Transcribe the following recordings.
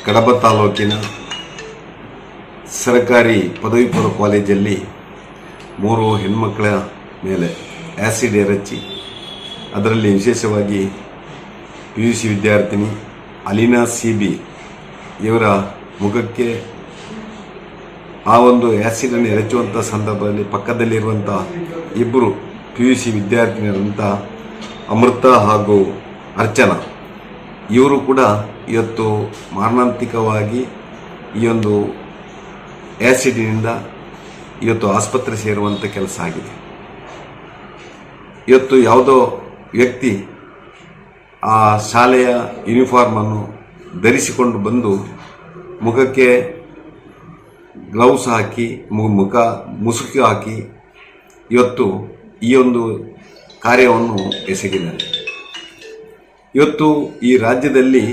ಕಡಬ ತಾಲೂಕಿನ ಸರ್ಕಾರಿ ಪದವಿ ಪೂರ್ವ ಕಾಲೇಜಲ್ಲಿ 3 ಹೆಣ್ಮಕ್ಕಳ ಮೇಲೆ ಆ್ಯಸಿಡ್ ಎರಚಿ ಅದರಲ್ಲಿ ವಿಶೇಷವಾಗಿ PUC ವಿದ್ಯಾರ್ಥಿನಿ ಅಲೀನಾ CB ಇವರ ಮುಖಕ್ಕೆ ಆ ಒಂದು ಆ್ಯಸಿಡನ್ನು ಎರಚುವಂಥ ಸಂದರ್ಭದಲ್ಲಿ ಪಕ್ಕದಲ್ಲಿರುವಂಥ ಇಬ್ಬರು PUC ವಿದ್ಯಾರ್ಥಿನಿಯರಂಥ ಅಮೃತ ಹಾಗೂ ಅರ್ಚನಾ ಇವರು ಕೂಡ ಇವತ್ತು ಮಾರಣಾಂತಿಕವಾಗಿ ಈ ಒಂದು ಆ್ಯಸಿಡಿನಿಂದ ಇವತ್ತು ಆಸ್ಪತ್ರೆ ಸೇರುವಂಥ ಕೆಲಸ ಆಗಿದೆ. ಇವತ್ತು ಯಾವುದೋ ವ್ಯಕ್ತಿ ಆ ಶಾಲೆಯ ಯೂನಿಫಾರ್ಮನ್ನು ಧರಿಸಿಕೊಂಡು ಬಂದು ಮುಖಕ್ಕೆ ಗ್ಲೌಸ್ ಹಾಕಿ ಮುಸುಕು ಹಾಕಿ ಇವತ್ತು ಈ ಒಂದು ಕಾರ್ಯವನ್ನು ಎಸಗಿದ್ದಾರೆ. ಇವತ್ತು ಈ ರಾಜ್ಯದಲ್ಲಿ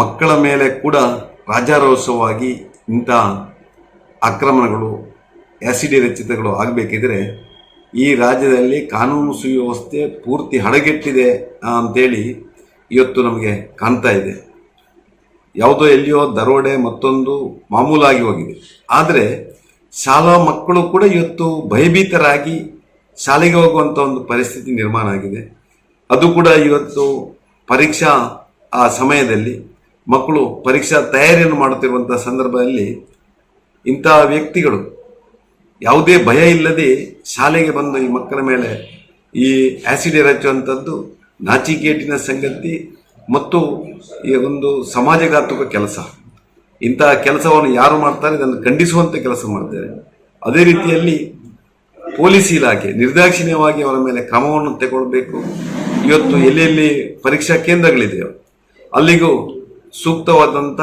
ಮಕ್ಕಳ ಮೇಲೆ ಕೂಡ ರಾಜಾರೋತ್ಸವವಾಗಿ ಇಂಥ ಆಕ್ರಮಣಗಳು ಆ್ಯಸಿಡ್ ರಚಿತಗಳು ಆಗಬೇಕಿದ್ರೆ ಈ ರಾಜ್ಯದಲ್ಲಿ ಕಾನೂನು ಸುವ್ಯವಸ್ಥೆ ಪೂರ್ತಿ ಹದಗೆಟ್ಟಿದೆ ಅಂತೇಳಿ ಇವತ್ತು ನಮಗೆ ಕಾಣ್ತಾ ಇದೆ. ಯಾವುದೋ ಎಲ್ಲಿಯೋ ದರೋಡೆ ಮತ್ತೊಂದು ಮಾಮೂಲಾಗಿ ಹೋಗಿದೆ. ಆದರೆ ಶಾಲಾ ಮಕ್ಕಳು ಕೂಡ ಇವತ್ತು ಭಯಭೀತರಾಗಿ ಶಾಲೆಗೆ ಹೋಗುವಂಥ ಒಂದು ಪರಿಸ್ಥಿತಿ ನಿರ್ಮಾಣ ಆಗಿದೆ. ಅದು ಕೂಡ ಇವತ್ತು ಪರೀಕ್ಷಾ ಆ ಸಮಯದಲ್ಲಿ ಮಕ್ಕಳು ಪರೀಕ್ಷಾ ತಯಾರಿಯನ್ನು ಮಾಡುತ್ತಿರುವಂಥ ಸಂದರ್ಭದಲ್ಲಿ ಇಂತಹ ವ್ಯಕ್ತಿಗಳು ಯಾವುದೇ ಭಯ ಇಲ್ಲದೆ ಶಾಲೆಗೆ ಬಂದು ಈ ಮಕ್ಕಳ ಮೇಲೆ ಈ ಆ್ಯಸಿಡ್ ಎರಚುವಂಥದ್ದು ನಾಚಿಕೇಟಿನ ಸಂಗತಿ ಮತ್ತು ಈ ಒಂದು ಸಮಾಜಘಾತುಕ ಕೆಲಸ. ಇಂತಹ ಕೆಲಸವನ್ನು ಯಾರು ಮಾಡ್ತಾರೆ ಇದನ್ನು ಖಂಡಿಸುವಂಥ ಕೆಲಸ ಮಾಡ್ತಾರೆ. ಅದೇ ರೀತಿಯಲ್ಲಿ ಪೊಲೀಸ್ ಇಲಾಖೆ ನಿರ್ದಾಕ್ಷಿಣ್ಯವಾಗಿ ಅವರ ಮೇಲೆ ಕ್ರಮವನ್ನು ತಗೊಳ್ಬೇಕು. ಇವತ್ತು ಎಲ್ಲೆಲ್ಲಿ ಪರೀಕ್ಷಾ ಕೇಂದ್ರಗಳಿದೆಯೋ ಅಲ್ಲಿಗೂ ಸೂಕ್ತವಾದಂಥ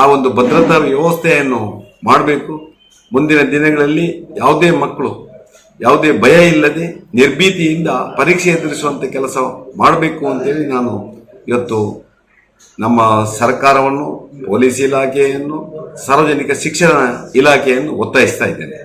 ಆ ಒಂದು ಭದ್ರತಾ ವ್ಯವಸ್ಥೆಯನ್ನು ಮಾಡಬೇಕು. ಮುಂದಿನ ದಿನಗಳಲ್ಲಿ ಯಾವುದೇ ಮಕ್ಕಳು ಯಾವುದೇ ಭಯ ಇಲ್ಲದೆ ನಿರ್ಭೀತಿಯಿಂದ ಪರೀಕ್ಷೆ ಎದುರಿಸುವಂಥ ಕೆಲಸ ಮಾಡಬೇಕು ಅಂತೇಳಿ ನಾನು ಇವತ್ತು ನಮ್ಮ ಸರ್ಕಾರವನ್ನು, ಪೊಲೀಸ್ ಇಲಾಖೆಯನ್ನು, ಸಾರ್ವಜನಿಕ ಶಿಕ್ಷಣ ಇಲಾಖೆಯನ್ನು ಒತ್ತಾಯಿಸ್ತಾ ಇದ್ದೇನೆ.